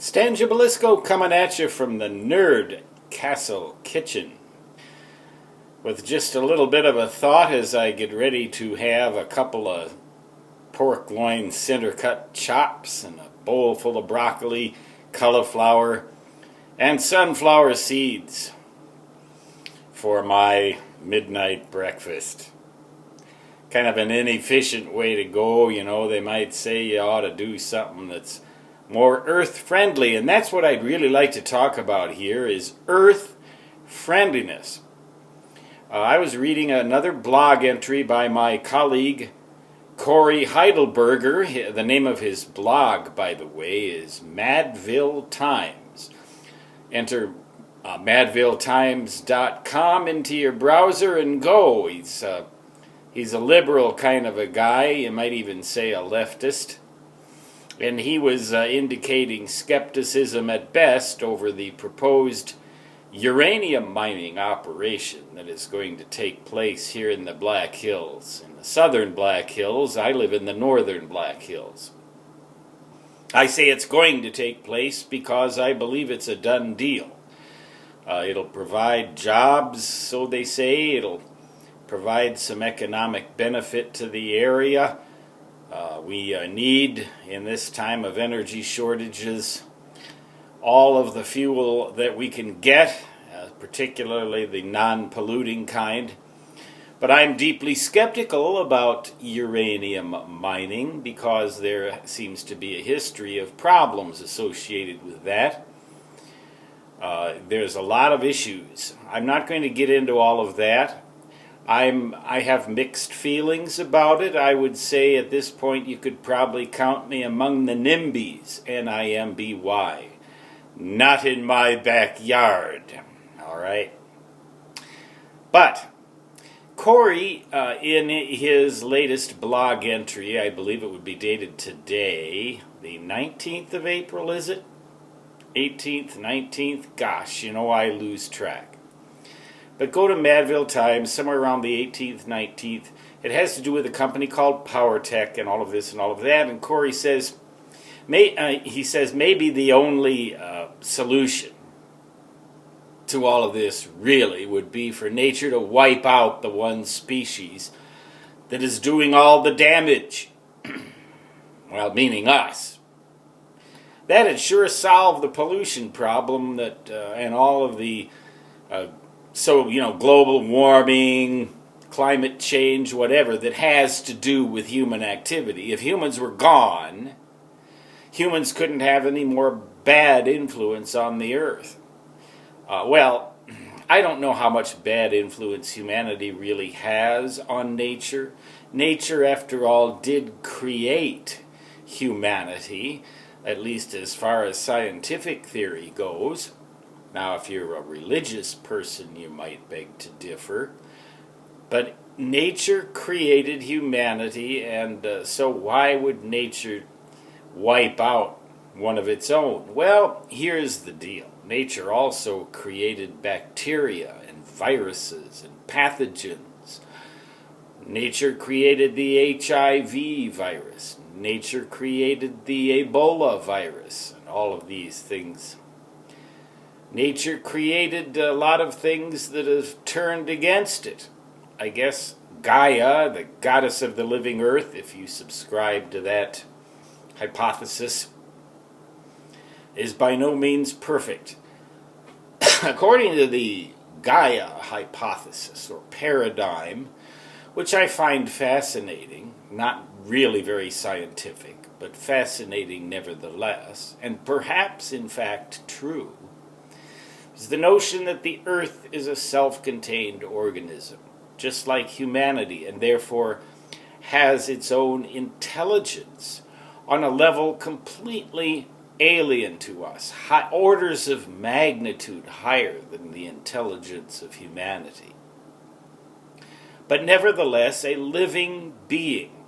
Stan Gibilisco coming at you from the Nerd Castle Kitchen with just a little bit of a thought as I get ready to have a couple of pork loin center cut chops and a bowl full of broccoli, cauliflower, and sunflower seeds for my midnight breakfast. Kind of an inefficient way to go, you know. They might say you ought to do something that's more earth-friendly, and that's what I'd really like to talk about here is earth-friendliness. I was reading another blog entry by my colleague Corey Heidelberger. The name of his blog, by the way, is Madville Times. Enter madvilletimes.com into your browser and go. He's a liberal kind of a guy, you might even say a leftist. And he was indicating skepticism at best over the proposed uranium mining operation that is going to take place here in the Black Hills. In the southern Black Hills, I live in the northern Black Hills. I say it's going to take place because I believe it's a done deal. It'll provide jobs, so they say. It'll provide some economic benefit to the area. We need, in this time of energy shortages, all of the fuel that we can get, particularly the non-polluting kind. But I'm deeply skeptical about uranium mining because there seems to be a history of problems associated with that. There's a lot of issues. I'm not going to get into all of that. I have mixed feelings about it. I would say at this point you could probably count me among the NIMBYs, N-I-M-B-Y. Not in my backyard. All right. But Corey, in his latest blog entry, I believe it would be dated today, the 19th of April, is it? 18th, 19th? Gosh, you know, I lose track. But go to Madville Times, somewhere around the 18th, 19th. It has to do with a company called PowerTech and all of this and all of that. And Corey says, maybe the only solution to all of this really would be for nature to wipe out the one species that is doing all the damage. Well, meaning us. That'd sure solve the pollution problem that and all of the global warming, climate change, whatever, that has to do with human activity. If humans were gone, humans couldn't have any more bad influence on the earth. I don't know how much bad influence humanity really has on nature. Nature, after all, did create humanity, at least as far as scientific theory goes. Now, if you're a religious person, you might beg to differ. But nature created humanity, and so why would nature wipe out one of its own? Well, here's the deal. Nature also created bacteria and viruses and pathogens. Nature created the HIV virus. Nature created the Ebola virus, and all of these things. Nature created a lot of things that have turned against it. I guess Gaia, the goddess of the living earth, if you subscribe to that hypothesis, is by no means perfect. According to the Gaia hypothesis, or paradigm, which I find fascinating, not really very scientific, but fascinating nevertheless, and perhaps in fact true, is the notion that the earth is a self-contained organism, just like humanity, and therefore has its own intelligence on a level completely alien to us, orders of magnitude higher than the intelligence of humanity. But nevertheless, a living being.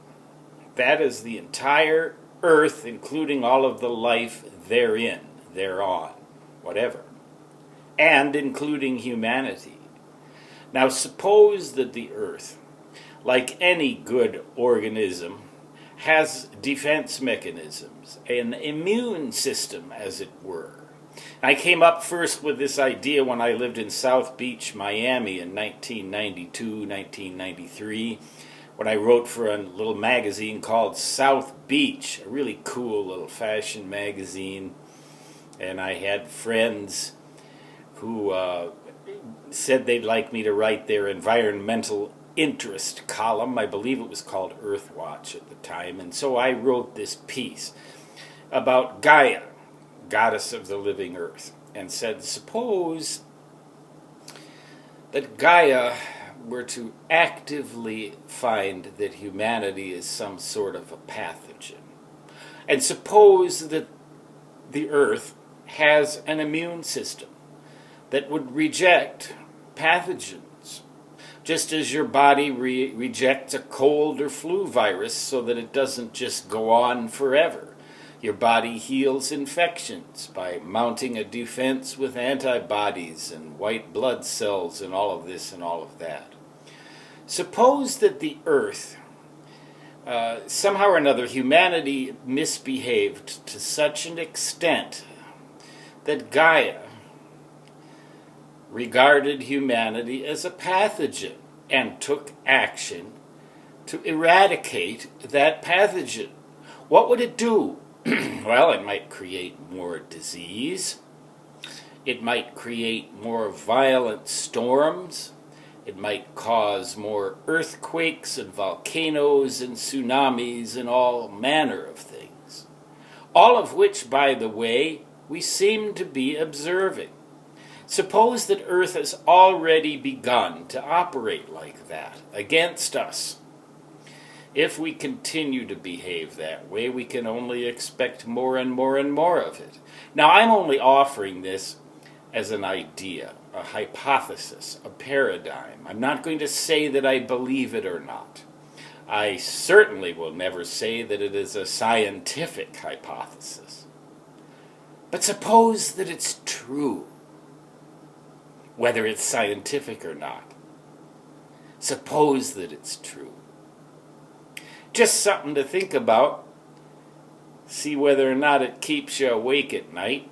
That is the entire earth, including all of the life therein, thereon, whatever. And including humanity. Now suppose that the earth, like any good organism, has defense mechanisms, an immune system, as it were. I came up first with this idea when I lived in South Beach, Miami in 1992, 1993, when I wrote for a little magazine called South Beach, a really cool little fashion magazine. And I had friends who said they'd like me to write their environmental interest column. I believe it was called Earthwatch at the time. And so I wrote this piece about Gaia, goddess of the living earth, and said, suppose that Gaia were to actively find that humanity is some sort of a pathogen, and suppose that the earth has an immune system that would reject pathogens, just as your body rejects a cold or flu virus so that it doesn't just go on forever. Your body heals infections by mounting a defense with antibodies and white blood cells and all of this and all of that. Suppose that the earth, somehow or another, humanity misbehaved to such an extent that Gaia regarded humanity as a pathogen and took action to eradicate that pathogen. What would it do? Well, it might create more disease. It might create more violent storms. It might cause more earthquakes and volcanoes and tsunamis and all manner of things. All of which, by the way, we seem to be observing. Suppose that Earth has already begun to operate like that against us. If we continue to behave that way, we can only expect more and more and more of it. Now, I'm only offering this as an idea, a hypothesis, a paradigm. I'm not going to say that I believe it or not. I certainly will never say that it is a scientific hypothesis. But suppose that it's true, whether it's scientific or not. Suppose that it's true. Just something to think about. See whether or not it keeps you awake at night.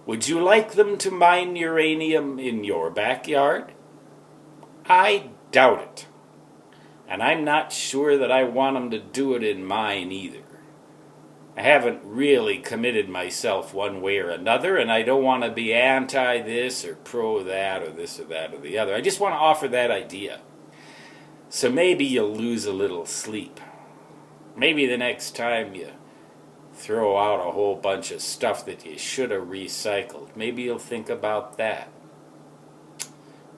Would you like them to mine uranium in your backyard? I doubt it. And I'm not sure that I want them to do it in mine either. I haven't really committed myself one way or another, and I don't want to be anti this or pro that or this or that or the other. I just want to offer that idea. So maybe you'll lose a little sleep. Maybe the next time you throw out a whole bunch of stuff that you should have recycled, maybe you'll think about that.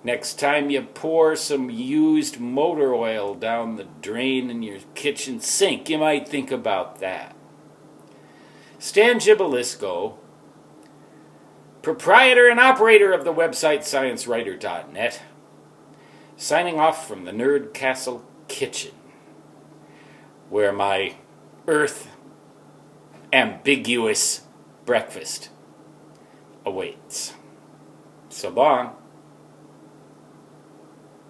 Next time you pour some used motor oil down the drain in your kitchen sink, you might think about that. Stan Gibilisco, proprietor and operator of the website sciencewriter.net, signing off from the Nerd Castle kitchen, where my Earth ambiguous breakfast awaits. So long.